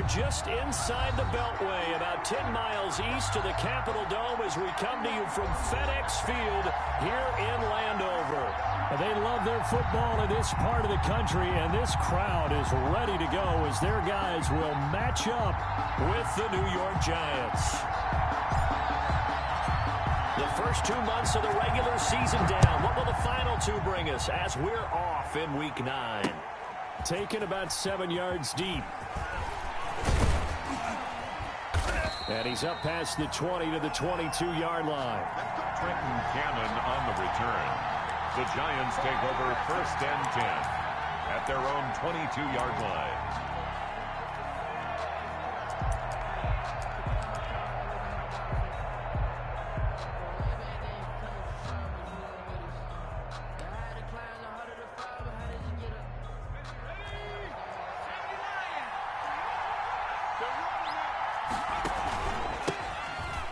just inside the Beltway, about 10 miles east of the Capitol Dome as we come to you from FedEx Field here in Landover. They love their football in this part of the country, and this crowd is ready to go as their guys will match up with the New York Giants. The first 2 months of the regular season down. What will the final two bring us as we're off in Week 9? Taken about 7 yards deep. And he's up past the 20 to the 22-yard line. Trenton Cannon on the return. The Giants take over 1st and 10 at their own 22-yard line.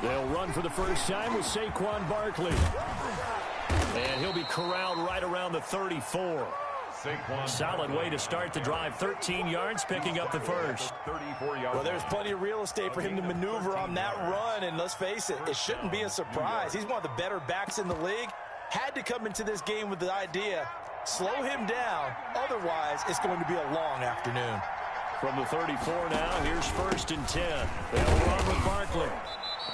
They'll run for the first time with Saquon Barkley. And he'll be corralled right around the 34. Solid way to start the drive. 13 yards, picking up the first. Well, there's plenty of real estate for him to maneuver on that run. And let's face it, it shouldn't be a surprise. He's one of the better backs in the league. Had to come into this game with the idea, slow him down. Otherwise, it's going to be a long afternoon. From the 34 now, here's 1st and 10. They'll run with Barkley.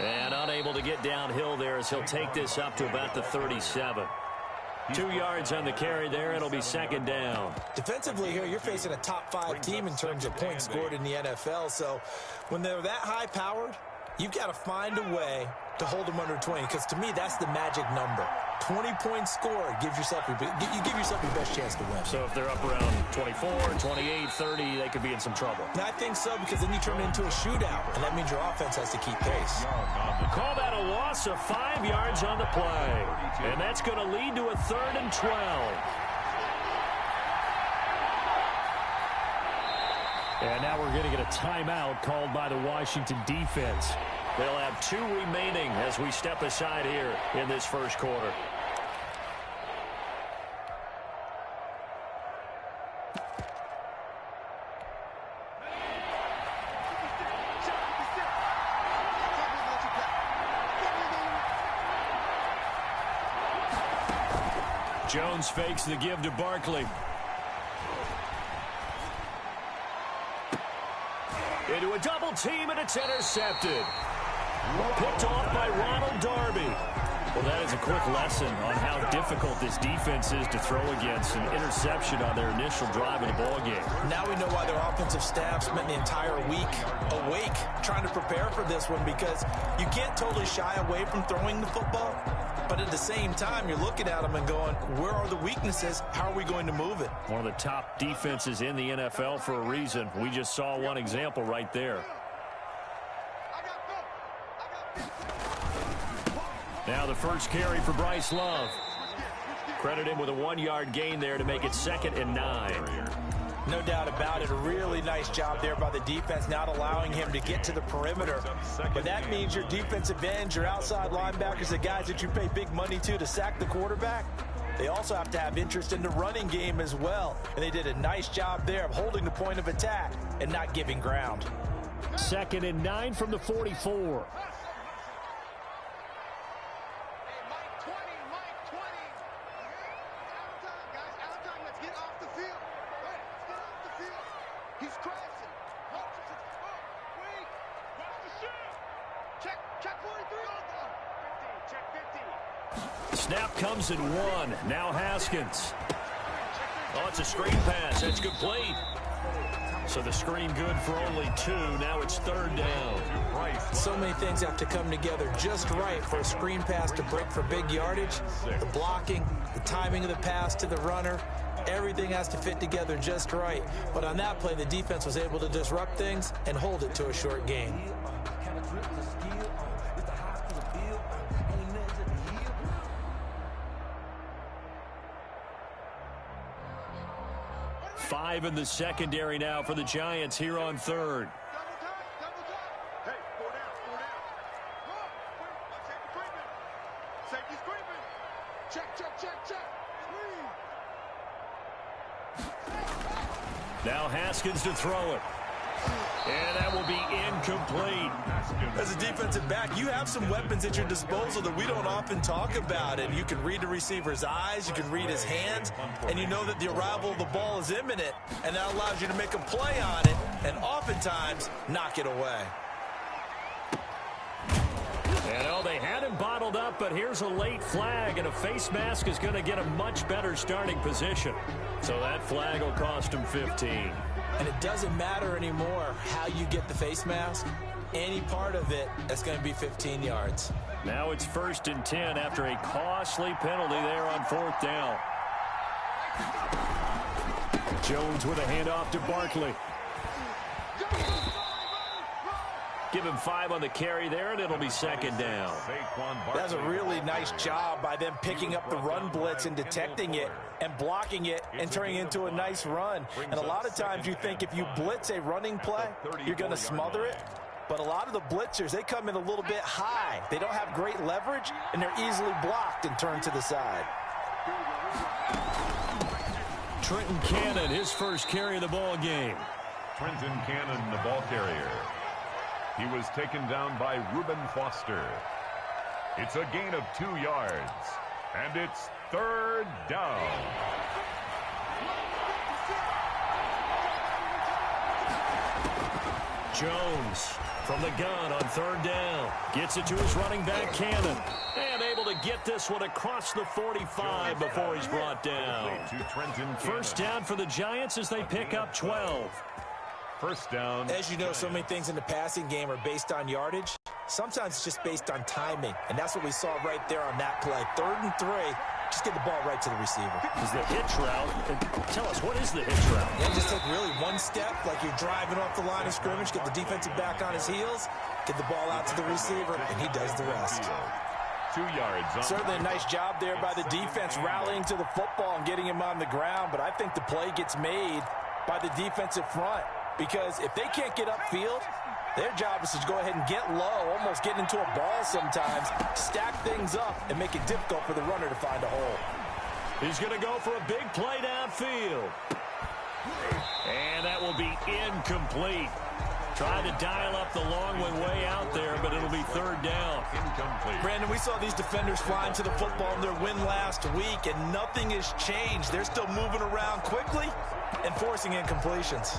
And unable to get downhill there as he'll take this up to about the 37. 2 yards on the carry there. It'll be 2nd down. Defensively here, you're facing a top 5 team in terms of points scored in the NFL. So when they're that high-powered, you've got to find a way to hold them under 20. Because to me, that's the magic number. 20 points scored gives yourself you give yourself your best chance to win. So if they're up around 24, 28, 30, they could be in some trouble. I think so, because then you turn it into a shootout, and that means your offense has to keep pace. Call that a loss of 5 yards on the play. And that's going to lead to a 3rd and 12. And now we're going to get a timeout called by the Washington defense. They'll have 2 remaining as we step aside here in this first quarter. Jones fakes the give to Barkley. Into a double team, and it's intercepted. Picked off by Ronald Darby. Well, that is a quick lesson on how difficult this defense is to throw against. An interception on their initial drive in the ballgame. Now we know why their offensive staff spent the entire week awake trying to prepare for this one, because you can't totally shy away from throwing the football. But at the same time, you're looking at them and going, where are the weaknesses? How are we going to move it? One of the top defenses in the NFL for a reason. We just saw one example right there. Now the first carry for Bryce Love. Credit him with a 1-yard gain there to make it 2nd and 9. No doubt about it. A really nice job there by the defense, not allowing him to get to the perimeter. But that means your defensive ends, your outside linebackers, the guys that you pay big money to sack the quarterback, they also have to have interest in the running game as well. And they did a nice job there of holding the point of attack and not giving ground. 2nd and 9 from the 44. Snap comes in 1. Now Haskins. Oh, it's a screen pass. That's complete. So the screen good for only 2. Now it's 3rd down. So many things have to come together just right for a screen pass to break for big yardage. The blocking, the timing of the pass to the runner, everything has to fit together just right. But on that play, the defense was able to disrupt things and hold it to a short gain. Five in the secondary now for the Giants here on 3rd. Now Haskins to throw it. And that will be incomplete. As a defensive back, you have some weapons at your disposal that we don't often talk about. And you can read the receiver's eyes, you can read his hands, and you know that the arrival of the ball is imminent. And that allows you to make a play on it and oftentimes knock it away. And oh, they had him bottled up, but here's a late flag, and a face mask is going to get a much better starting position. So that flag will cost him 15. And it doesn't matter anymore how you get the face mask. Any part of it, that's going to be 15 yards. Now it's 1st and 10 after a costly penalty there on 4th down. Jones with a handoff to Barkley. Give him 5 on the carry there, and it'll be 2nd down. That's a really nice job by them picking up the run blitz and detecting it and blocking it and turning it into a nice run. And a lot of times you think if you blitz a running play, you're going to smother it. But a lot of the blitzers, they come in a little bit high. They don't have great leverage, and they're easily blocked and turned to the side. Trenton Cannon, his first carry of the ball game. Trenton Cannon, the ball carrier. He was taken down by Reuben Foster. It's a gain of 2 yards, and it's 3rd down. Jones from the gun on 3rd down. Gets it to his running back, Cannon. And able to get this one across the 45 before he's brought down. 1st down for the Giants as they pick up 12. 1st down. As you know, so many things in the passing game are based on yardage. Sometimes it's just based on timing, and that's what we saw right there on that play. 3rd and 3, just get the ball right to the receiver. Is the hitch route. Tell us, what is the hitch route? Yeah, just take really one step, like you're driving off the line of scrimmage, get the defensive back on his heels, get the ball out to the receiver, and he does the rest. 2 yards. Certainly a nice job there by the defense rallying to the football and getting him on the ground, but I think the play gets made by the defensive front. Because if they can't get upfield, their job is to go ahead and get low, almost get into a ball sometimes, stack things up, and make it difficult for the runner to find a hole. He's going to go for a big play downfield. And that will be incomplete. Trying to dial up the long way out there, but it'll be 3rd down. Incomplete. Brandon, we saw these defenders flying to the football in their win last week, and nothing has changed. They're still moving around quickly and forcing incompletions.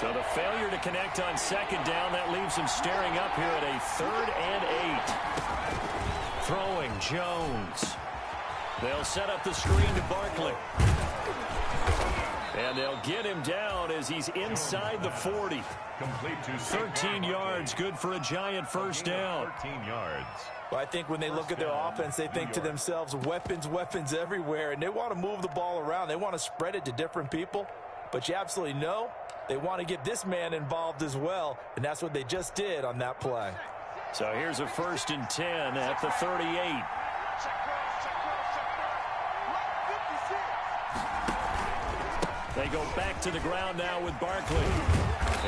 So the failure to connect on 2nd down, that leaves him staring up here at a 3rd and 8. Throwing Jones. They'll set up the screen to Barkley. And they'll get him down as he's inside the 40. Complete to 13 yards, good for a Giant 1st down. 13 yards. Well, I think when they look at their offense, they think to themselves, weapons, weapons everywhere, and they want to move the ball around. They want to spread it to different people. But you absolutely know they want to get this man involved as well, and that's what they just did on that play. So here's a 1st and 10 at the 38. They go back to the ground now with Barkley.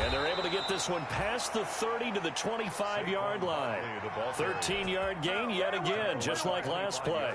And they're able to get this one past the 30 to the 25-yard line. 13-yard gain yet again, just like last play.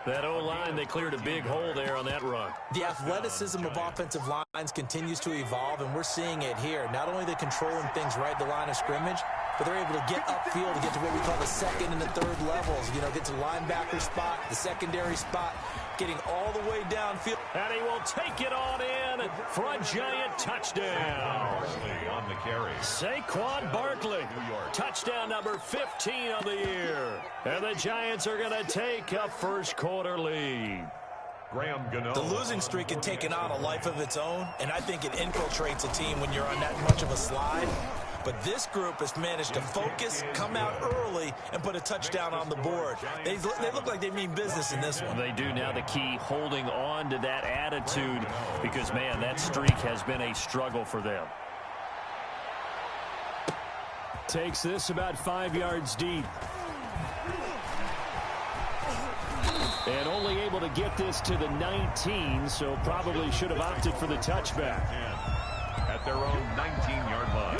That O-line, they cleared a big hole there on that run. The athleticism of offensive lines continues to evolve, and we're seeing it here. Not only are they controlling things right at the line of scrimmage, but they're able to get upfield to get to what we call the 2nd and the 3rd levels. You know, get to the linebacker spot, the secondary spot, getting all the way downfield. And he will take it on in for a Giant touchdown. On the carry. Saquon Barkley, touchdown number 15 on the year. And the Giants are going to take a 1st quarter lead. The losing streak had taken on a life of its own, and I think it infiltrates a team when you're on that much of a slide. But this group has managed to focus, come out early, and put a touchdown on the board. They look like they mean business in this one. They do. Now the key, holding on to that attitude, because, man, that streak has been a struggle for them. Takes this about 5 yards deep. And only able to get this to the 19, so probably should have opted for the touchback. At their own 19-yard line.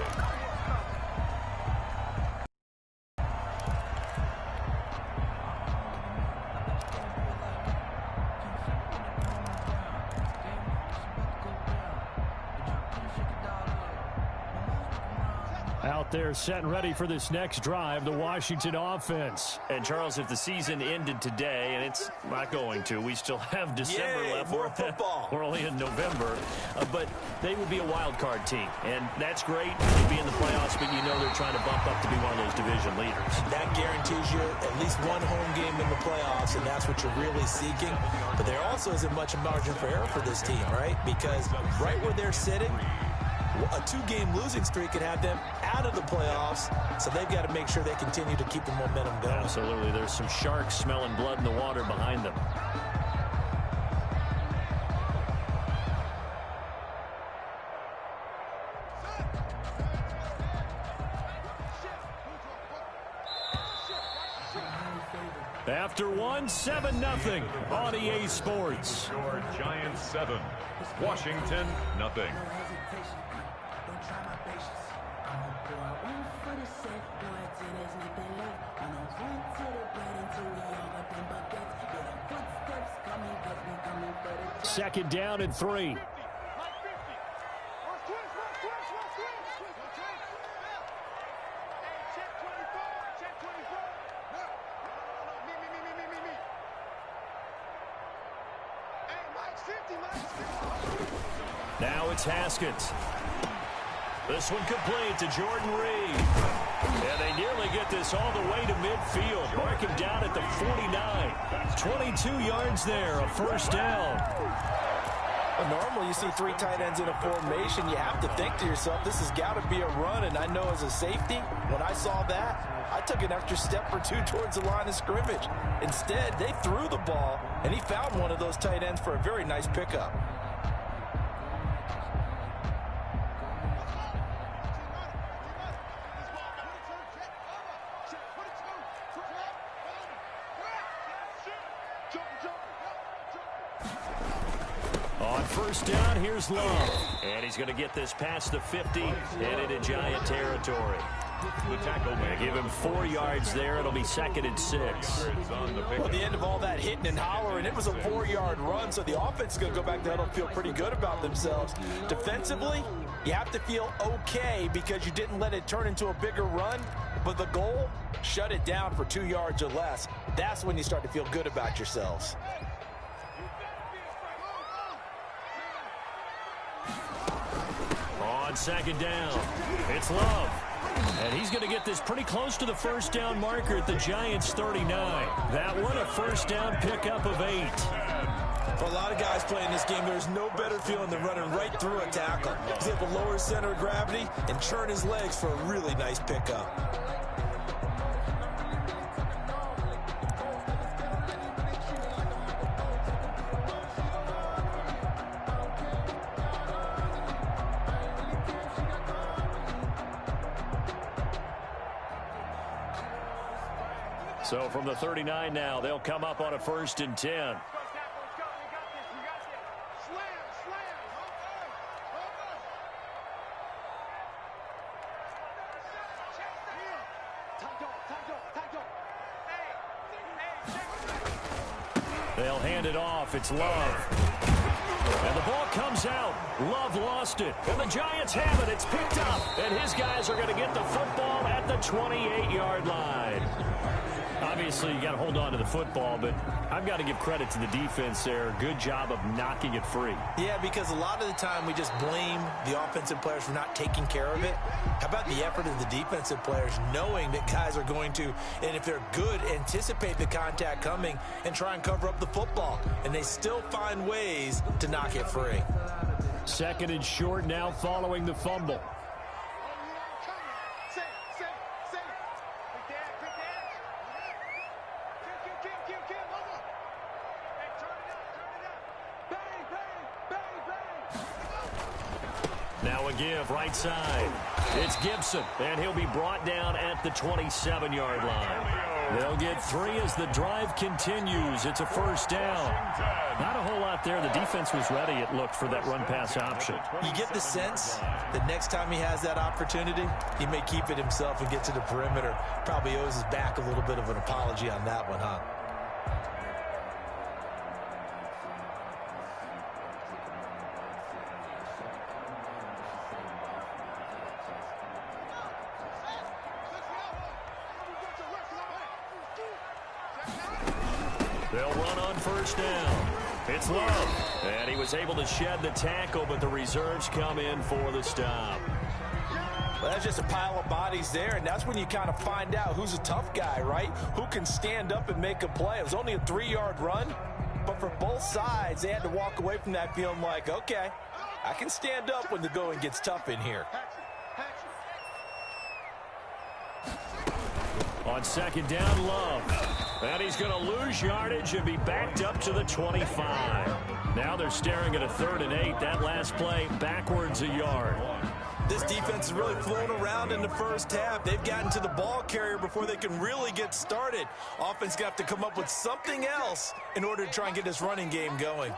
there set and ready for this next drive, the Washington offense. And, Charles, if the season ended today, and it's not going to, we still have December left. More football. We're only in November. But they would be a wild card team. And that's great. They'd be in the playoffs, but you know they're trying to bump up to be one of those division leaders. That guarantees you at least one home game in the playoffs, and that's what you're really seeking. But there also isn't much margin for error for this team, right? Because right where they're sitting, a 2-game losing streak could have them out of the playoffs, so they've got to make sure they continue to keep the momentum going. Absolutely. There's some sharks smelling blood in the water behind them. After 7-0 on EA Sports. Your Giants 7, Washington nothing. Second down and 3. Now it's Haskins. This one complete to Jordan Reed. And they nearly get this all the way to midfield. Mark him down at the 49. 22 yards there, a first down. Well, normally you see 3 tight ends in a formation. You have to think to yourself, this has got to be a run. And I know as a safety, when I saw that, I took an extra step or 2 towards the line of scrimmage. Instead, they threw the ball, and he found one of those tight ends for a very nice pickup. On first down, here's Love. And he's going to get this past the 50 and into Giant territory. The tackle They give him 4 yards there. It'll be 2nd and 6. Well, at the end of all that hitting and hollering, it was a 4-yard run, so the offense is going to go back there and feel pretty good about themselves. Defensively, you have to feel okay because you didn't let it turn into a bigger run, but the goal, shut it down for 2 yards or less. That's when you start to feel good about yourselves. On second down, it's Love. And he's going to get this pretty close to the first down marker at the Giants' 39. That one a first down pickup of 8. For a lot of guys playing this game, there's no better feeling than running right through a tackle. He's able to lower his center of gravity and churn his legs for a really nice pickup. So from the 39 now, they'll come up on a 1st and 10. They'll hand it off. It's Love. And the ball comes out. Love lost it. And the Giants have it. It's picked up. And his guys are going to get the football at the 28-yard line. Obviously, you got to hold on to the football, but I've got to give credit to the defense there. Good job of knocking it free. Yeah, because a lot of the time we just blame the offensive players for not taking care of it. How about the effort of the defensive players knowing that guys are going to, and if they're good, anticipate the contact coming and try and cover up the football. And they still find ways to knock it free. 2nd and short now following the fumble. Now a give right side. It's Gibson, and he'll be brought down at the 27-yard line. They'll get 3 as the drive continues. It's a first down. Not a whole lot there. The defense was ready, it looked, for that run-pass option. You get the sense that next time he has that opportunity, he may keep it himself and get to the perimeter. Probably owes his back a little bit of an apology on that one, huh? They'll run on first down. It's Love. And he was able to shed the tackle, but the reserves come in for the stop. Well, that's just a pile of bodies there, and that's when you kind of find out who's a tough guy, right? Who can stand up and make a play. It was only a 3-yard run, but for both sides, they had to walk away from that feeling like, okay, I can stand up when the going gets tough in here. On second down, Love. And he's going to lose yardage and be backed up to the 25. Now they're staring at a 3rd and 8. That last play backwards a yard. This defense is really flown around in the first half. They've gotten to the ball carrier before they can really get started. Offense got to come up with something else in order to try and get this running game going.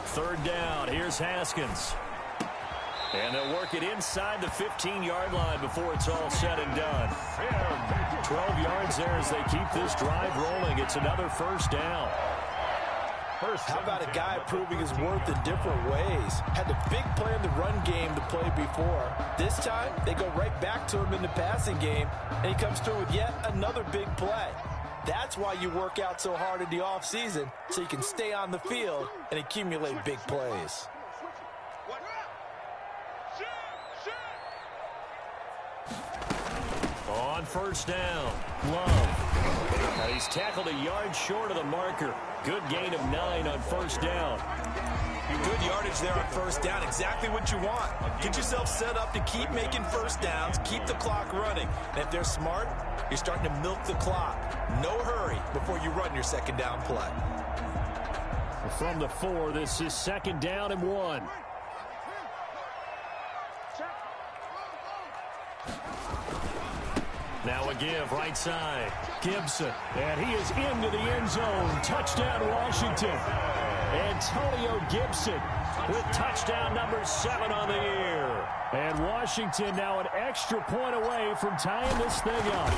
Third down, here's Haskins. And they'll work it inside the 15-yard line before it's all said and done. 12 yards there as they keep this drive rolling. It's another first down. How about a guy proving his worth in different ways? Had the big play in the run game to play before. This time, they go right back to him in the passing game, and he comes through with yet another big play. That's why you work out so hard in the offseason, so you can stay on the field and accumulate big plays. On first down, Love. Now he's tackled a yard short of the marker. Good gain of 9 on first down. Good yardage there on first down. Exactly what you want. Get yourself set up to keep making first downs, keep the clock running. And if they're smart, you're starting to milk the clock. No hurry before you run your second down play. From the 4, this is 2nd down and 1. Now a give, right side. Gibson, and he is into the end zone. Touchdown, Washington. Antonio Gibson with touchdown number 7 on the year. And Washington now an extra point away from tying this thing up.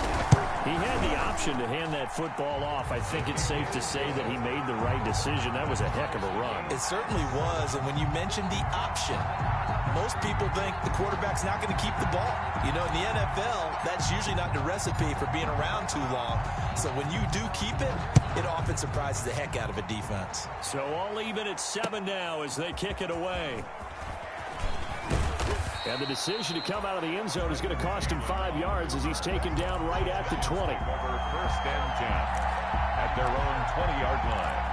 He had the option to hand that football off. I think it's safe to say that he made the right decision. That was a heck of a run. It certainly was, and when you mentioned the option, most people think the quarterback's not going to keep the ball. You know, in the NFL, that's usually not the recipe for being around too long. So when you do keep it, it often surprises the heck out of a defense. So all even at 7 now as they kick it away. And the decision to come out of the end zone is going to cost him 5 yards as he's taken down right at the 20. First and 10 at their own 20-yard line.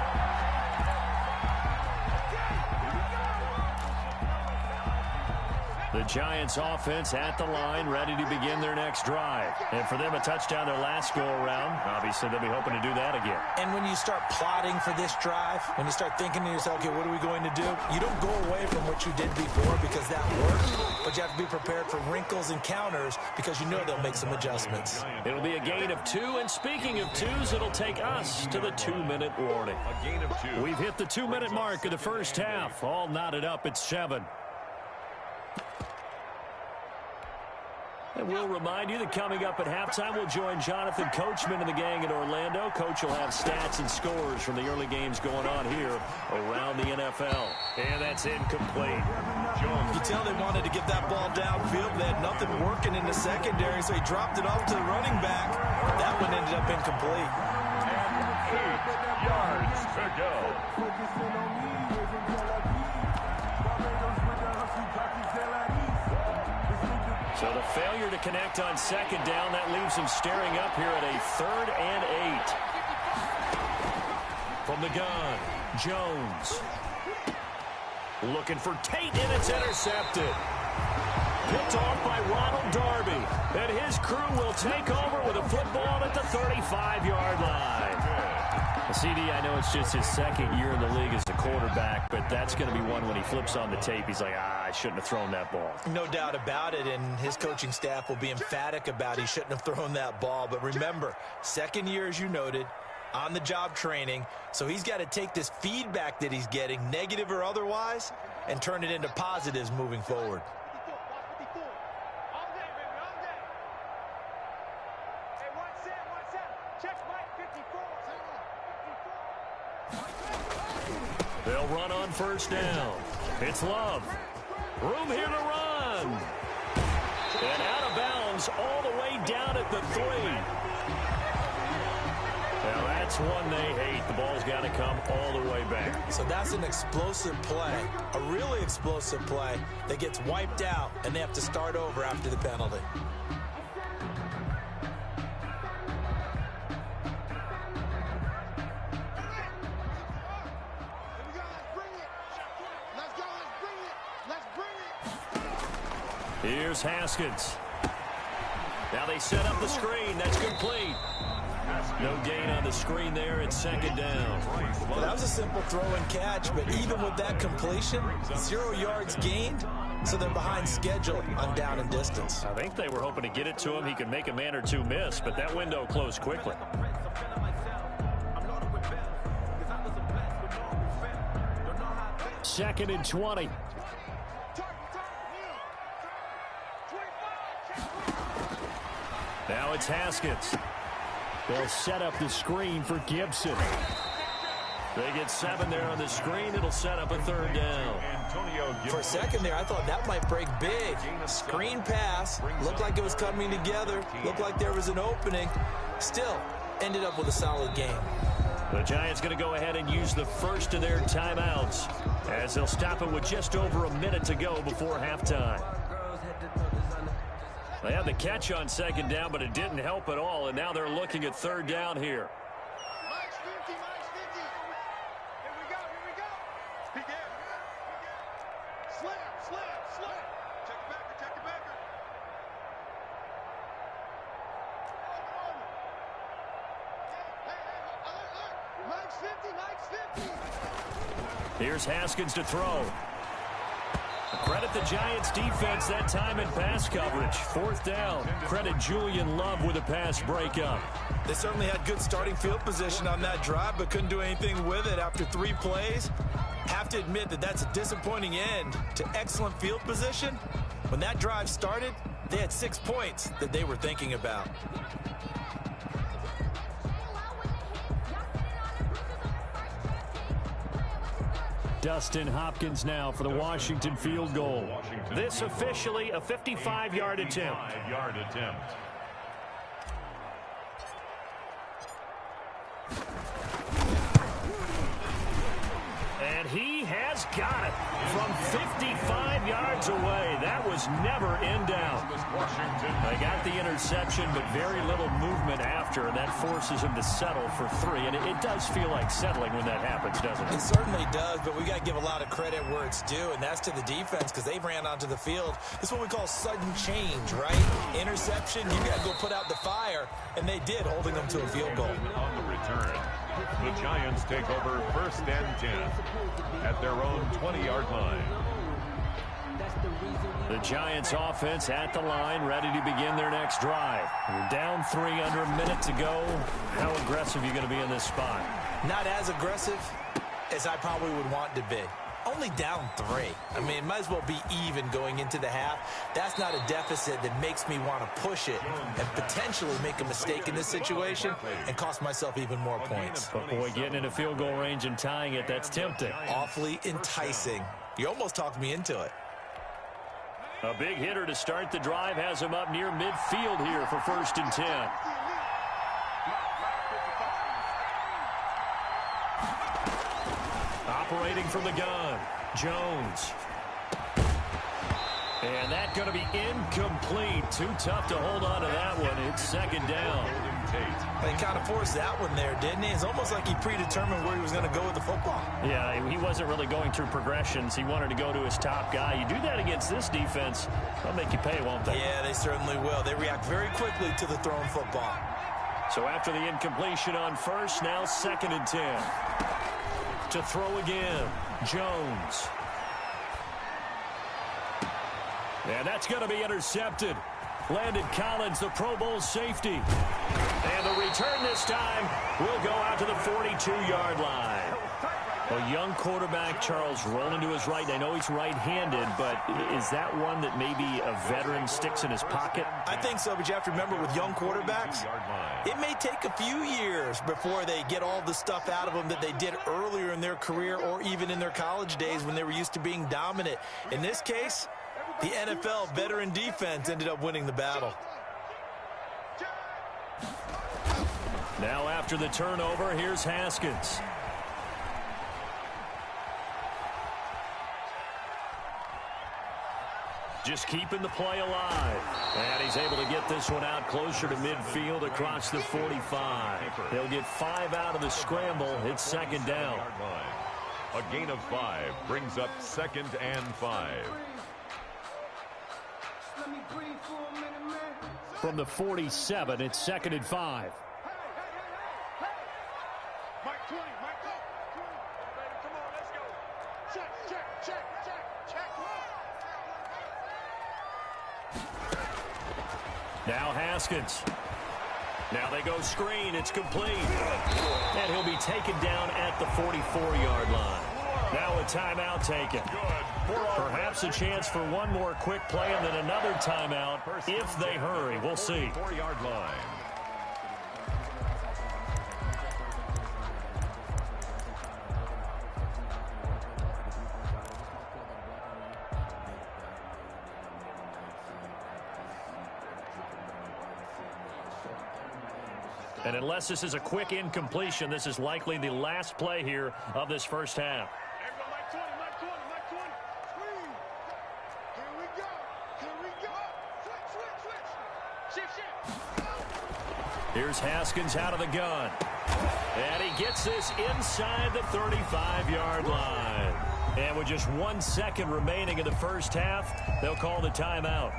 The Giants offense at the line, ready to begin their next drive. And for them, a touchdown their last go-around. Obviously, they'll be hoping to do that again. And when you start plotting for this drive, when you start thinking to yourself, okay, what are we going to do? You don't go away from what you did before because that worked, but you have to be prepared for wrinkles and counters because you know they'll make some adjustments. It'll be a gain of 2, and speaking of 2s, it'll take us to the 2-minute warning. A gain of 2. We've hit the 2-minute mark of the first half. All knotted up at 7. And we'll remind you that coming up at halftime, we'll join Jonathan Coachman and the gang in Orlando. Coach will have stats and scores from the early games going on here around the NFL. And that's incomplete. You can tell they wanted to get that ball downfield. They had nothing working in the secondary, so he dropped it off to the running back. That one ended up incomplete. And 8 yards to go. So the failure to connect on second down, that leaves him staring up here at a 3rd and 8. From the gun, Jones. Looking for Tate, and it's intercepted. Picked off by Ronald Darby. And his crew will take over with a football at the 35-yard line. CD, I know it's just his 2nd year in the league as a quarterback, but that's going to be one when he flips on the tape. He's like, I shouldn't have thrown that ball. No doubt about it, and his coaching staff will be emphatic about he shouldn't have thrown that ball. But remember, 2nd year, as you noted, on-the-job training, so he's got to take this feedback that he's getting, negative or otherwise, and turn it into positives moving forward. They'll run on first down. It's Love. Room here to run. And out of bounds all the way down at the 3. Now that's one they hate. The ball's got to come all the way back. So that's an explosive play, a really explosive play that gets wiped out, and they have to start over after the penalty. Here's Haskins. Now they set up the screen. That's complete. No gain on the screen there. It's second down. Well, that was a simple throw and catch, but even with that completion, 0 yards gained, so they're behind schedule on down and distance. I think they were hoping to get it to him. He could make a man or two miss, but that window closed quickly. Second and 20. Now it's Haskins. They'll set up the screen for Gibson. They get 7 there on the screen. It'll set up a third down. For a second there, I thought that might break big. Screen pass. Looked like it was coming together. Looked like there was an opening. Still, ended up with a solid game. The Giants going to go ahead and use the first of their timeouts as they'll stop it with just over a minute to go before halftime. They had the catch on second down, but it didn't help at all, and now they're looking at third down here. Max 50, Max 50. Here we go. Peek in. Slam. Check the backer. Hey, Max 50. Here's Haskins to throw. Credit the Giants defense that time in pass coverage. Fourth down. Credit Julian Love with a pass breakup. They certainly had good starting field position on that drive, but couldn't do anything with it after 3 plays. Have to admit that that's a disappointing end to excellent field position. When that drive started, they had 6 points that they were thinking about. Dustin Hopkins now for the Washington field goal. This officially a 55-yard attempt. And he has got it from 55 yards away. That was never in doubt. They got the interception, but very little movement after, and that forces him to settle for 3. And it does feel like settling when that happens, doesn't it? It certainly does, but we got to give a lot of credit where it's due, and that's to the defense because they ran onto the field. It's what we call sudden change, right? Interception, you got to go put out the fire, and they did, holding them to a field goal. On the return, the Giants take over 1st and 10 at their own 20-yard line. The Giants offense at the line, ready to begin their next drive. We're down 3 under a minute to go. How aggressive are you going to be in this spot? Not as aggressive as I probably would want to be. Only down 3. I mean, it might as well be even going into the half. That's not a deficit that makes me want to push it and potentially make a mistake in this situation and cost myself even more points. But boy, getting into field goal range and tying it, that's tempting. Awfully enticing. You almost talked me into it. A big hitter to start the drive has him up near midfield here for 1st and 10. Operating from the gun, Jones. And that's going to be incomplete. Too tough to hold on to that one. It's second down. They kind of forced that one there, didn't he? It's almost like he predetermined where he was going to go with the football. Yeah, he wasn't really going through progressions. He wanted to go to his top guy. You do that against this defense, they'll make you pay, won't they? Yeah, they certainly will. They react very quickly to the thrown football. So after the incompletion on 1st, now 2nd and 10. To throw again, Jones. And that's going to be intercepted. Landon Collins, the Pro Bowl safety. And the return this time will go out to the 42-yard line. A young quarterback, Charles, rolling to his right. I know he's right-handed, but is that one that maybe a veteran sticks in his pocket? I think so, but you have to remember with young quarterbacks, it may take a few years before they get all the stuff out of them that they did earlier in their career or even in their college days when they were used to being dominant. In this case, the NFL veteran defense ended up winning the battle. Now after the turnover, here's Haskins. Just keeping the play alive. And he's able to get this one out closer to midfield across the 45. They'll get 5 out of the scramble. It's second down. A gain of 5 brings up 2nd and 5. From the 47, it's 2nd and 5. Mike 20, Mike, go. Baby, come on, let's go. Check. Now Haskins. Now they go screen. It's complete. And he'll be taken down at the 44-yard line. Now a timeout taken. Perhaps a chance for one more quick play and then another timeout if they hurry. We'll see. 4-yard line. And unless this is a quick incompletion, this is likely the last play here of this first half. Mike 20. Here we go. Switch. Shift. Here's Haskins out of the gun. And he gets this inside the 35-yard line. And with just 1 second remaining in the first half, they'll call the timeout.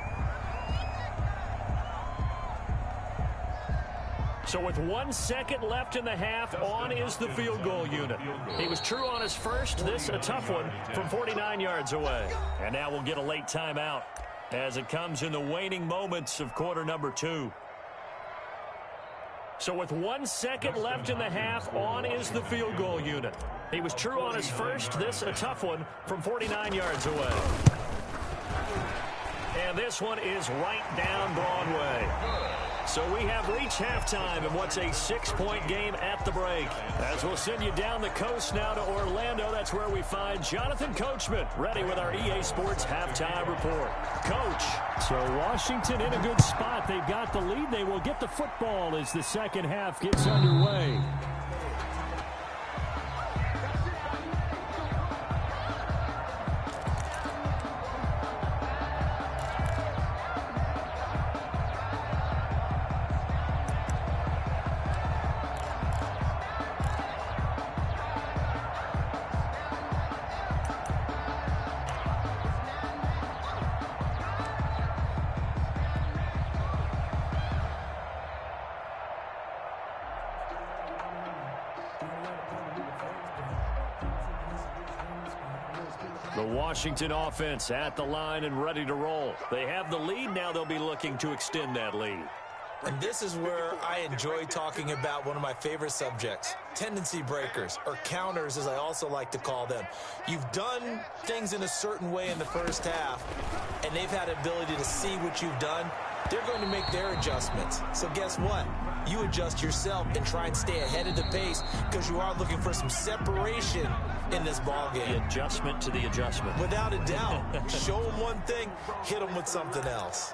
So with 1 second left in the half, on is the field goal unit. He was true on his first. This a tough one from 49 yards away. And now we'll get a late timeout as it comes in the waning moments of quarter number 2. So with 1 second left in the half, on is the field goal unit. He was true on his first. This a tough one from 49 yards away. And this one is right down Broadway. So we have reached halftime in what's a 6-point game at the break. As we'll send you down the coast now to Orlando, that's where we find Jonathan Coachman, ready with our EA Sports halftime report. Coach. So Washington in a good spot. They've got the lead. They will get the football as the second half gets underway. The Washington offense at the line and ready to roll. They have the lead. Now they'll be looking to extend that lead. And this is where I enjoy talking about one of my favorite subjects, tendency breakers, or counters as I also like to call them. You've done things in a certain way in the first half, and they've had the ability to see what you've done. They're going to make their adjustments. So guess what? You adjust yourself and try and stay ahead of the pace because you are looking for some separation in this ballgame. The adjustment to the adjustment. Without a doubt. Show them one thing, hit them with something else.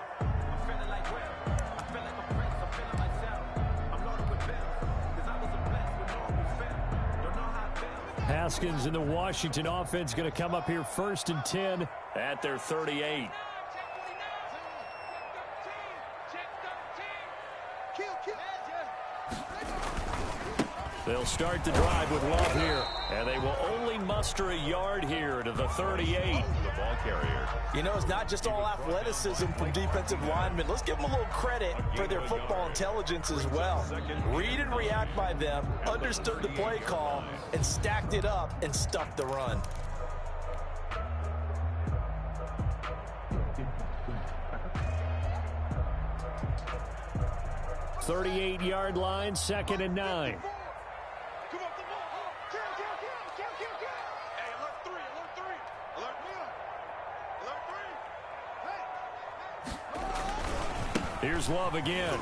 Haskins and the Washington offense going to come up here 1st and 10 at their 38. They'll start the drive with Love here, and they will only muster a yard here to the 38. The ball carrier. You know, it's not just all athleticism from defensive linemen. Let's give them a little credit for their football intelligence as well. Read and react by them, understood the play call, and stacked it up and stuffed the run. ...38-yard line, 2nd and 9. Here's Love again.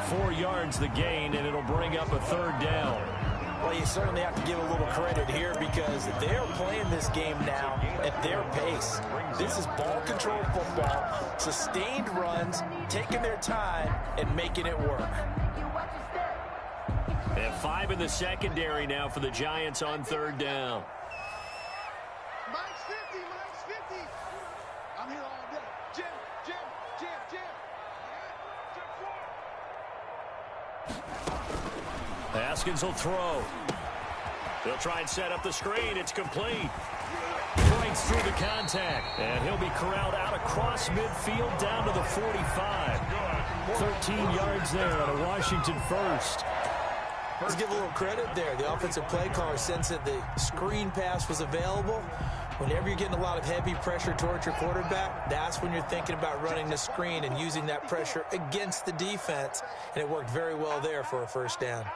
4 yards the gain, and it'll bring up a 3rd down. Well, you certainly have to give a little credit here because they're playing this game now at their pace. This is ball control football, sustained runs, taking their time, and making it work. And 5 in the secondary now for the Giants on 3rd down. Mike's 50, Mike's 50. I'm here all day. Jim. Haskins will throw. They'll try and set up the screen. It's complete. Breaks through the contact. And he'll be corralled out across midfield down to the 45. 13 yards there on a Washington first. Let's give a little credit there. The offensive play caller sensed that the screen pass was available. Whenever you're getting a lot of heavy pressure towards your quarterback, that's when you're thinking about running the screen and using that pressure against the defense. And it worked very well there for a 1st down.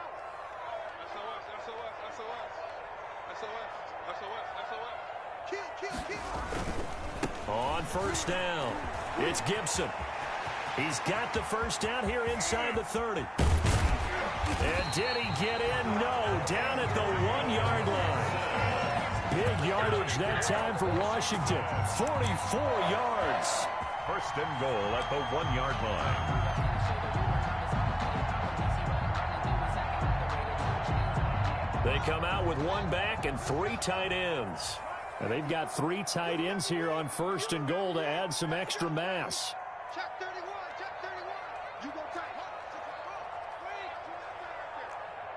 On 1st down, it's Gibson. He's got the 1st down here inside the 30. And did he get in? No, down at the 1-yard line. Big yardage that time for Washington. 44 yards. 1st and goal at the 1-yard line. They come out with 1 back and 3 tight ends. And they've got 3 tight ends here on 1st and goal to add some extra mass. Check 31, check 31. You go tight.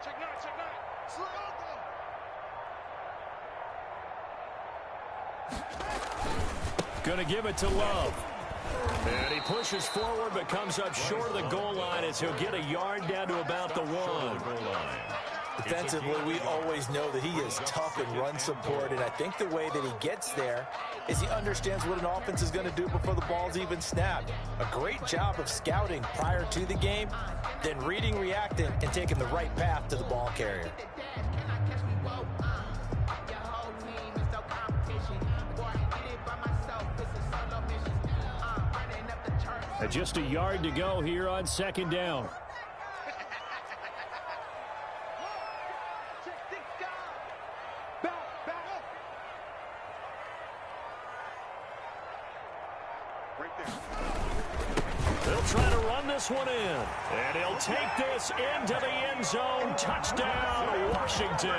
Check 9, check 9. Slow down. Going to give it to Love. And he pushes forward but comes up short of the goal line as he'll get a yard down to about the 1. Defensively, we always know that he is tough in run support, and I think the way that he gets there is he understands what an offense is going to do before the ball's even snapped. A great job of scouting prior to the game, then reading, reacting, and taking the right path to the ball carrier. Just a yard to go here on 2nd down. They'll try to run this one in. And he'll take this into the end zone. Touchdown, Washington.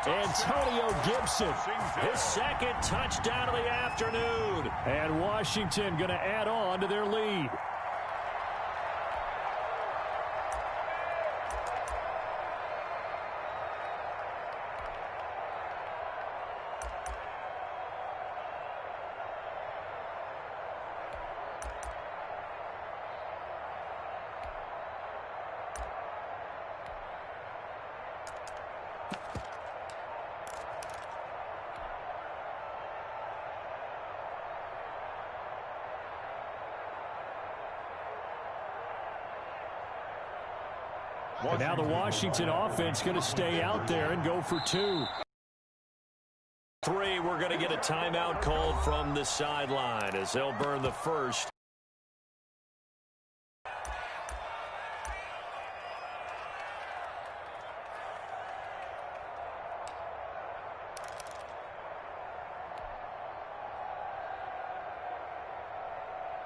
Antonio Gibson, his 2nd touchdown of the afternoon. And Washington going to add on to their lead. And now the Washington offense going to stay out there and go for 2. 3, we're going to get a timeout called from the sideline as they'll burn the 1st.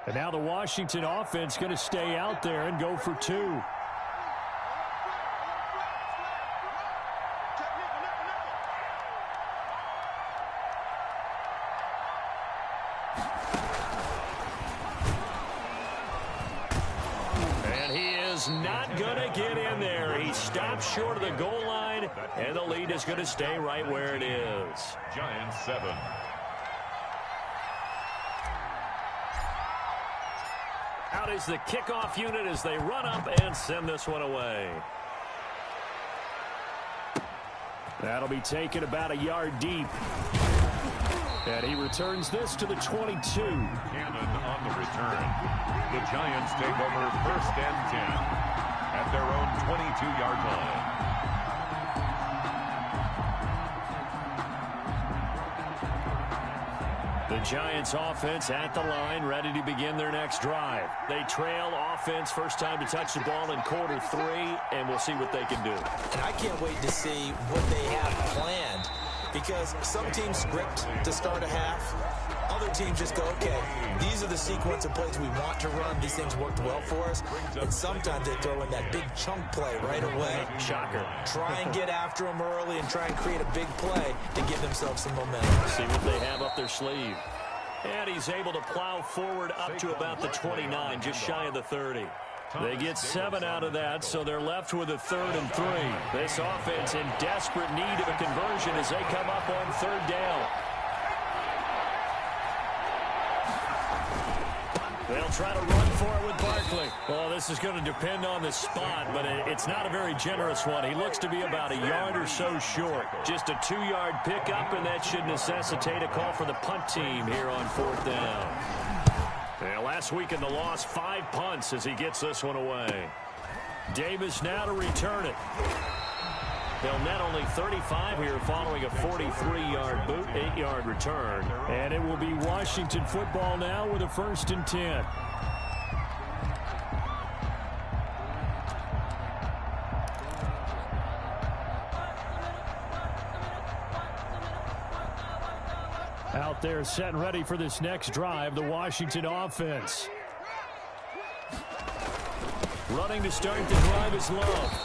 And now the Washington offense going to stay out there and go for 2. Not going to get in there. He stops short of the goal line, and the lead is going to stay right where it is. Giants 7. Out is the kickoff unit as they run up and send this one away. That'll be taken about a yard deep. And he returns this to the 22. Cannon on the return. The Giants take over 1st and 10 at their own 22-yard line. The Giants offense at the line, ready to begin their next drive. They trail offense, first time to touch the ball in quarter 3, and we'll see what they can do. And I can't wait to see what they have planned, because some teams script to start a half. Other teams just go, okay, these are the sequence of plays we want to run. These things worked well for us. And sometimes they throw in that big chunk play right away. Shocker. Try and get after them early and try and create a big play to give themselves some momentum. See what they have up their sleeve. And he's able to plow forward up to about the 29, just shy of the 30. They get 7 out of that, so they're left with a 3rd and 3. This offense in desperate need of a conversion as they come up on 3rd down. They'll try to run for it with Barkley. Well, this is going to depend on the spot, but it's not a very generous one. He looks to be about a yard or so short. Just a 2-yard pickup, and that should necessitate a call for the punt team here on 4th down. And last week in the loss, 5 punts as he gets this one away. Davis now to return it. They'll net only 35 here following a 43-yard boot, 8-yard return. And it will be Washington football now with a 1st and 10. Out there set and ready for this next drive, the Washington offense. Running to start the drive is Love.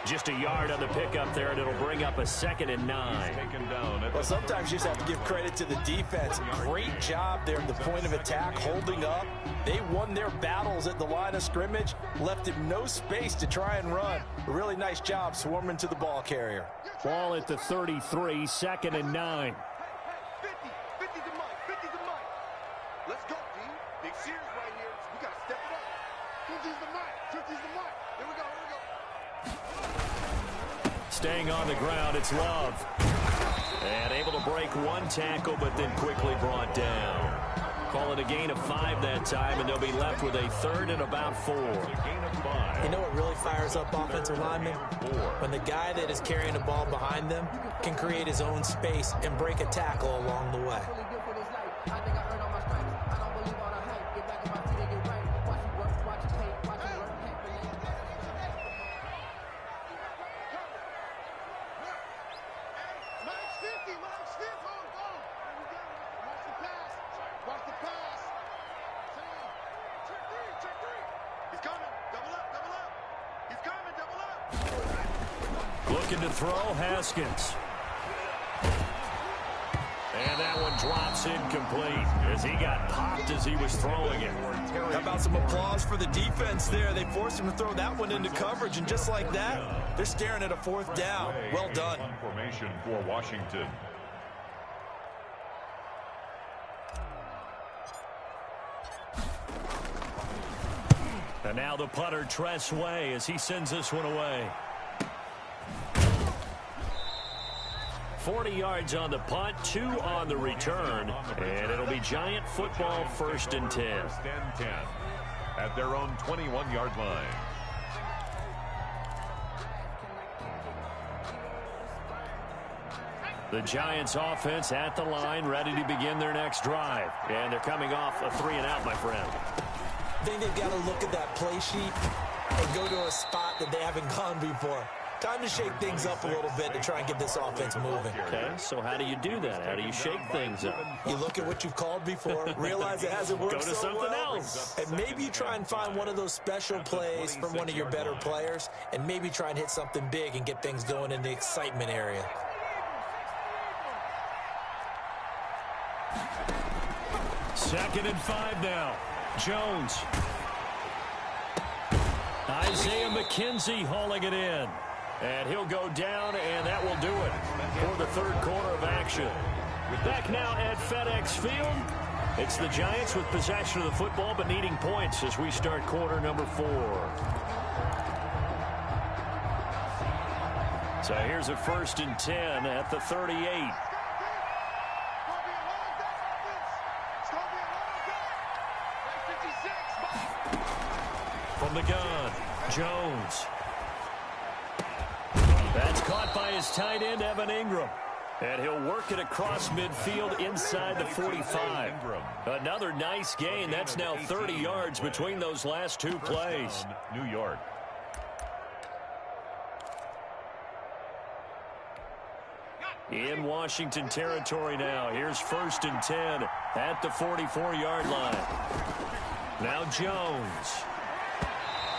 Just a yard on the pickup there, and it'll bring up a 2nd and 9. Well, sometimes you just have to give credit to the defense. Great job there at the point of attack, holding up. They won their battles at the line of scrimmage, left him no space to try and run. A really nice job swarming to the ball carrier. Ball at the 33, 2nd and 9. 50 to Mike, 50 to Mike. Let's go, D. Big Sears right here. We got to step it up. 50's the Mike, 50's the Mike. Here we go, here we go. Staying on the ground, it's Love. And able to break 1 tackle, but then quickly brought down. Call it a gain of 5 that time, and they'll be left with a 3rd and about 4. You know what really fires up offensive linemen? When the guy that is carrying the ball behind them can create his own space and break a tackle along the way. Looking to throw, Haskins. And that one drops incomplete as he got popped as he was throwing it. How about some applause for the defense there? They forced him to throw that one into coverage, and just like that, they're staring at a 4th down. Well done. Formation for Washington. And now the punter, Tress Way, as he sends this one away. 40 yards on the punt, 2 on the return, and it'll be Giant football 1st and 10. 1st and 10 at their own 21-yard line. The Giants offense at the line, ready to begin their next drive. And they're coming off a 3-and-out, my friend. I think they've got to look at that play sheet and go to a spot that they haven't gone before. Time to shake things up a little bit to try and get this offense moving. Okay, so how do you do that? How do you shake things up? You look at what you've called before, realize it hasn't worked Go to so something well, else. and maybe you try and find one of those special plays from one of your better players, and maybe try and hit something big and get things going in the excitement area. Second and 5 now. Jones. Isaiah McKenzie hauling it in. And he'll go down, and that will do it for the 3rd quarter of action. Back now at FedEx Field. It's the Giants with possession of the football, but needing points as we start quarter number 4. So here's a 1st and 10 at the 38. From the gun, Jones. That's caught by his tight end, Evan Ingram. And he'll work it across midfield inside the 45. Another nice gain. That's now 30 yards between those last two plays. New York. In Washington territory now. Here's 1st and 10 at the 44-yard line. Now Jones.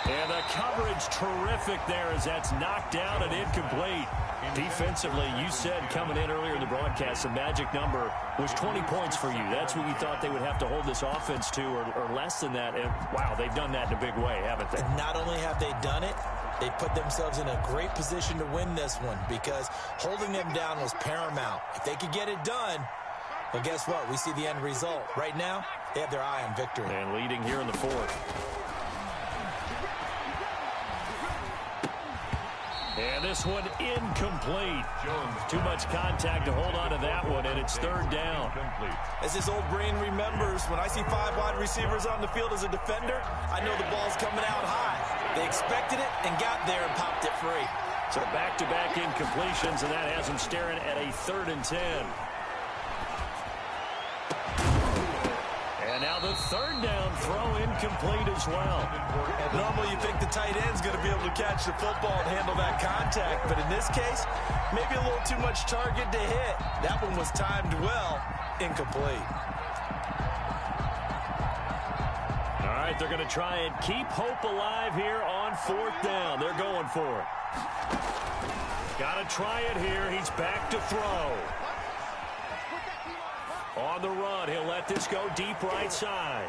And the coverage terrific there as that's knocked down and incomplete. Defensively, you said coming in earlier in the broadcast, the magic number was 20 points for you. That's what you thought they would have to hold this offense to, or less than that. And, wow, they've done that in a big way, haven't they? Not only have they done it, they put themselves in a great position to win this one because holding them down was paramount. If they could get it done, well, guess what? We see the end result. Right now, they have their eye on victory. And leading here in the 4th. And this one incomplete. Jones, too much contact to hold on to that one, and it's 3rd down. As his old brain remembers, when I see 5 wide receivers on the field as a defender, I know the ball's coming out high. They expected it and got there and popped it free. So back-to-back incompletions, and that has them staring at a 3rd and 10. And now the 3rd down throw incomplete as well. Normally you think the tight end's going to be able to catch the football and handle that contact, but in this case, maybe a little too much target to hit. That one was timed well, incomplete. All right, they're going to try and keep hope alive here on 4th down. They're going for it. Got to try it here. He's back to throw. On the run, he'll let this go deep right side.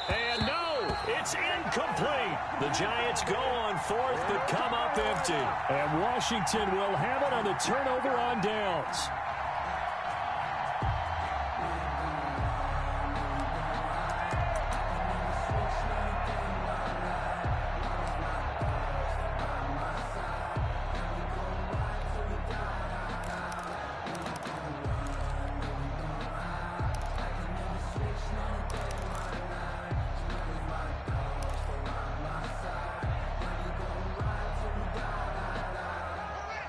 And no, it's incomplete. The Giants go on 4th, but come up empty. And Washington will have it on the turnover on downs.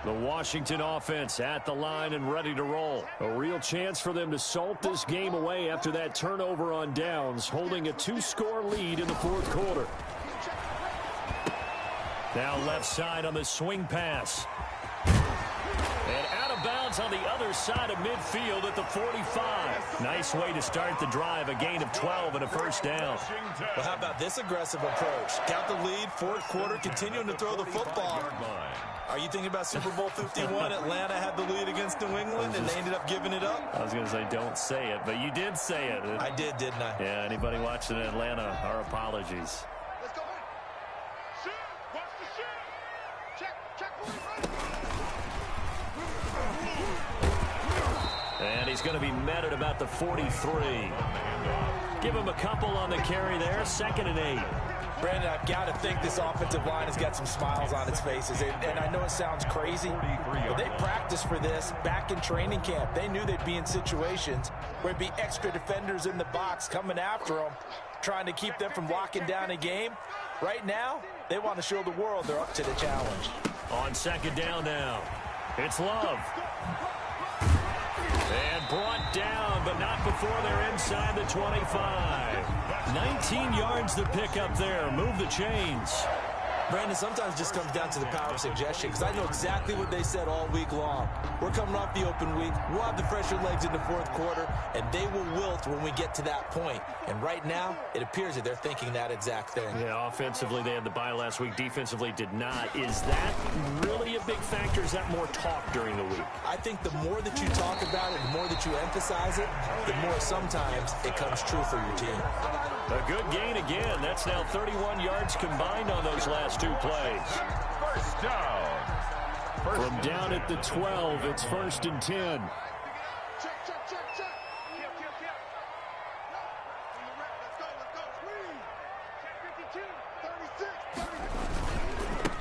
The Washington offense at the line and ready to roll. A real chance for them to salt this game away after that turnover on downs, holding a 2-score lead in the 4th quarter. Now left side on the swing pass. And out of bounds on the other side of midfield at the 45. Nice way to start the drive, a gain of 12 and a 1st down. Well, how about this aggressive approach? Got the lead, 4th quarter, continuing to throw the football. Are you thinking about Super Bowl 51? Atlanta had the lead against New England, and they ended up giving it up? I was going to say, don't say it, but you did say it. I did, didn't I? Yeah, anybody watching Atlanta, our apologies. Let's go. Shoot. Watch the shoot. Check. And he's going to be met at about the 43. Give him a couple on the carry there. 2nd and 8. Brandon, I've got to think this offensive line has got some smiles on its faces. And I know it sounds crazy, but they practiced for this back in training camp. They knew they'd be in situations where it'd be extra defenders in the box coming after them, trying to keep them from locking down a game. Right now, they want to show the world they're up to the challenge. On 2nd down now, it's Love. And brought down, but not before they're inside the 25. 19 yards to pick up there. Move the chains. Brandon, sometimes it just comes down to the power of suggestion, because I know exactly what they said all week long. We're coming off the open week. We'll have the fresher legs in the 4th quarter, and they will wilt when we get to that point. And right now, it appears that they're thinking that exact thing. Yeah, offensively, they had the bye last week. Defensively, did not. Is that really a big factor? Is that more talk during the week? I think the more that you talk about it, the more that you emphasize it, the more sometimes it comes true for your team. A good gain again. That's now 31 yards combined on those last 2 plays. 1st down. From down at the 12, it's 1st and 10. Check. Let's go. Check 52,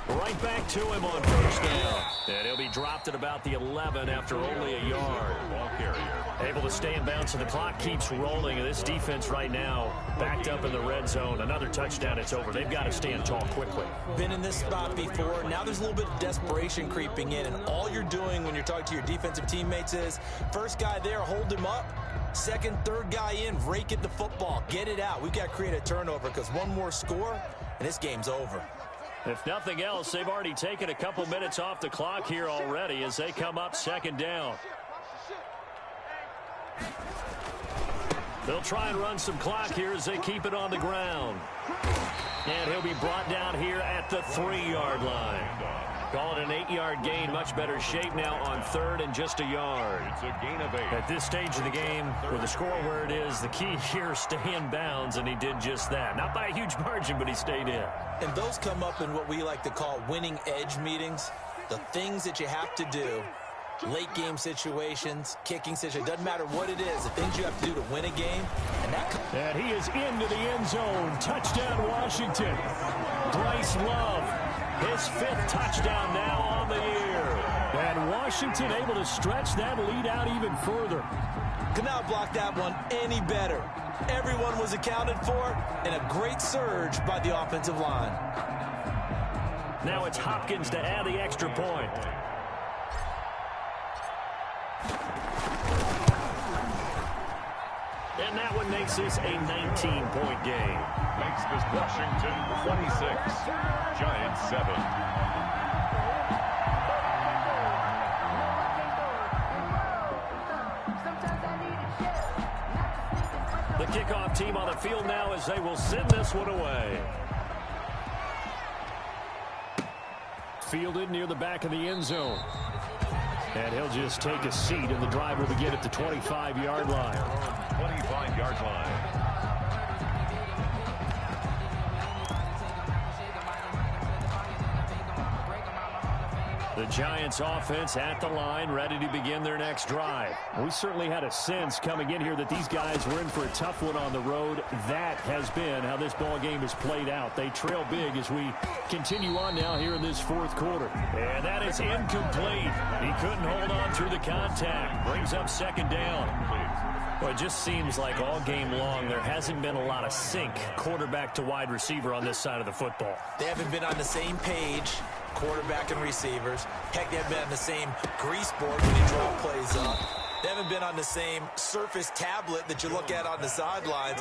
36. Right back to him on 1st down. And he'll be he dropped at about the 11 after only a yard. Ball carrier. Able to stay in bounds, so the clock keeps rolling. And this defense right now backed up in the red zone. Another touchdown, it's over. They've got to stand tall quickly. Been in this spot before. Now there's a little bit of desperation creeping in, and all you're doing when you're talking to your defensive teammates is first guy there, hold him up. Second, third guy in, rake at the football. Get it out. We've got to create a turnover because one more score, and this game's over. If nothing else, they've already taken a couple minutes off the clock here already as they come up second down. They'll try and run some clock here as they keep it on the ground. And he'll be brought down here at the 3-yard line. Call it an 8-yard gain. Much better shape now on third and just a yard. It's a gain of 8. At this stage of the game, with the score where it is, the key here is stay in bounds, and he did just that. Not by a huge margin, but he stayed in. And those come up in what we like to call winning edge meetings. The things that you have to do, late game situations, kicking situations, doesn't matter what it is, the things you have to do to win a game. And he is into the end zone. Touchdown, Washington. Bryce Love, his 5th touchdown now on the year. And Washington able to stretch that lead out even further. Could not block that one any better. Everyone was accounted for, and a great surge by the offensive line. Now it's Hopkins to add the extra point. And that one makes this a 19-point game. Makes this Washington 26, Giants 7. The kickoff team on the field now as they will send this one away. Fielded near the back of the end zone. And he'll just take a seat, and the drive will begin at the 25-yard line. 25-yard line. The Giants offense at the line, ready to begin their next drive. We certainly had a sense coming in here that these guys were in for a tough one on the road. That has been how this ball game has played out. They trail big as we continue on now here in this 4th quarter. And that is incomplete. He couldn't hold on through the contact. Brings up second down. Well, it just seems like all game long there hasn't been a lot of sync quarterback to wide receiver on this side of the football. They haven't been on the same page, quarterback and receivers. Heck, they haven't been on the same grease board when they draw plays up. They haven't been on the same surface tablet that you look at on the sidelines.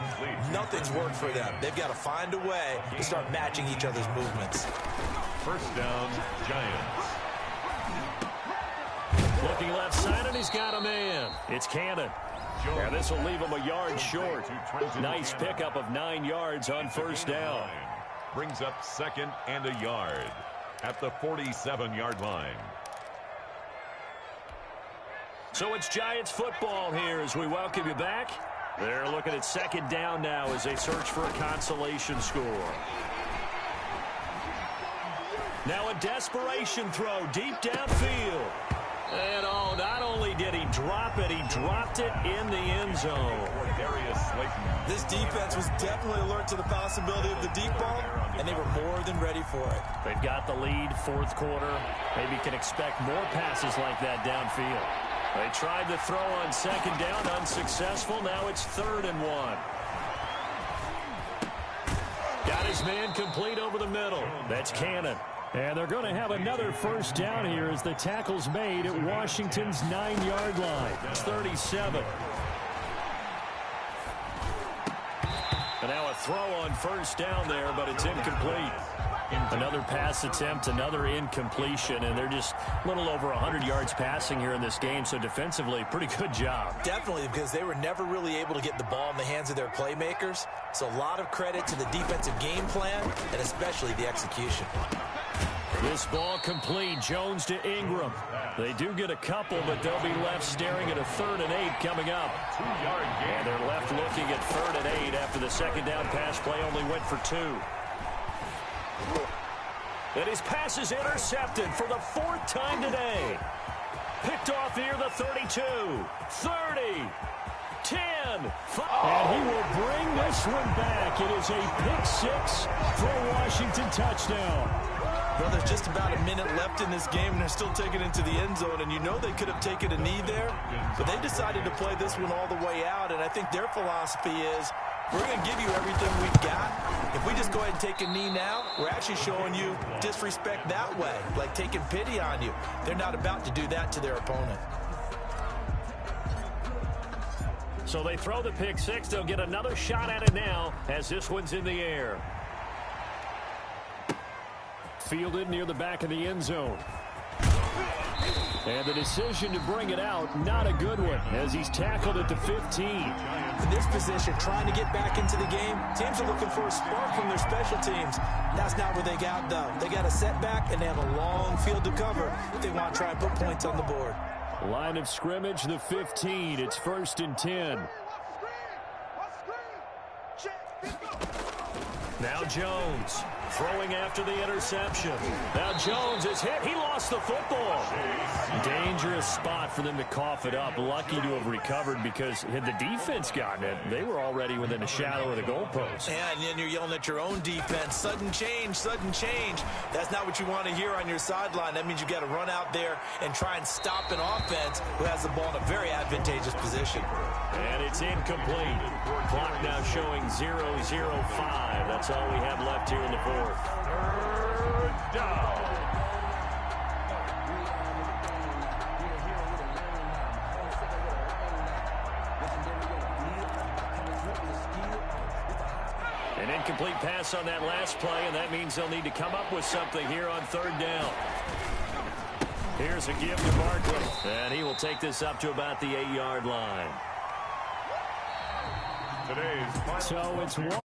Nothing's worked for them. They've got to find a way to start matching each other's movements. First down, Giants. Looking left side, and he's got a man. It's Cannon. And this will leave him a yard short. Nice pickup of 9 yards on first down. Brings up second and a yard at the 47-yard line. So it's Giants football here as we welcome you back. They're looking at second down now as they search for a consolation score. Now a desperation throw deep downfield. And oh, not only did he drop it, he dropped it in the end zone. This defense was definitely alert to the possibility of the deep ball, and they were more than ready for it. They've got the lead, 4th quarter. Maybe can expect more passes like that downfield. They tried to throw on second down, unsuccessful. Now it's 3rd and 1. Got his man complete over the middle. That's Cannon. And they're going to have another first down here as the tackle's made at Washington's 9-yard line. It's 37. And now a throw on first down there, but it's incomplete. Another pass attempt, another incompletion, and they're just a little over 100 yards passing here in this game, so defensively, pretty good job. Definitely, because they were never really able to get the ball in the hands of their playmakers, so a lot of credit to the defensive game plan, and especially the execution. This ball complete, Jones to Ingram. They do get a couple, but they'll be left staring at a 3rd and 8 coming up. 2-yard gain. And they're left looking at 3rd and 8 after the second down pass play only went for 2. And his pass is intercepted for the 4th time today. Picked off near the 32, 30, 10, 5. And he will bring this one back. It is a pick 6 for a Washington touchdown. Well, there's just about a minute left in this game, and they're still taking it to the end zone. And you know they could have taken a knee there, but they decided to play this one all the way out. And I think their philosophy is, we're going to give you everything we've got. If we just go ahead and take a knee now, we're actually showing you disrespect that way, like taking pity on you. They're not about to do that to their opponent. So they throw the pick six. They'll get another shot at it now as this one's in the air. Fielded near the back of the end zone. And the decision to bring it out, not a good one, as he's tackled at the 15. In this position, trying to get back into the game, teams are looking for a spark from their special teams. That's not what they got, though. They got a setback, and they have a long field to cover if they want to try and put points on the board. Line of scrimmage, the 15. It's 1st and 10. Now Jones throwing after the interception. Now Jones is hit. He lost the football. Dangerous spot for them to cough it up. Lucky to have recovered, because had the defense gotten it, they were already within a shadow of the goalpost. Yeah, and then you're yelling at your own defense. Sudden change, sudden change. That's not what you want to hear on your sideline. That means you got to run out there and try and stop an offense who has the ball in a very advantageous position. And it's incomplete. Clock now showing 0:05. That's all we have left here in the 4th. 3rd down. An incomplete pass on that last play, and that means they'll need to come up with something here on 3rd down. Here's a give to Barkley, and he will take this up to about the 8-yard line. Today's So it's one.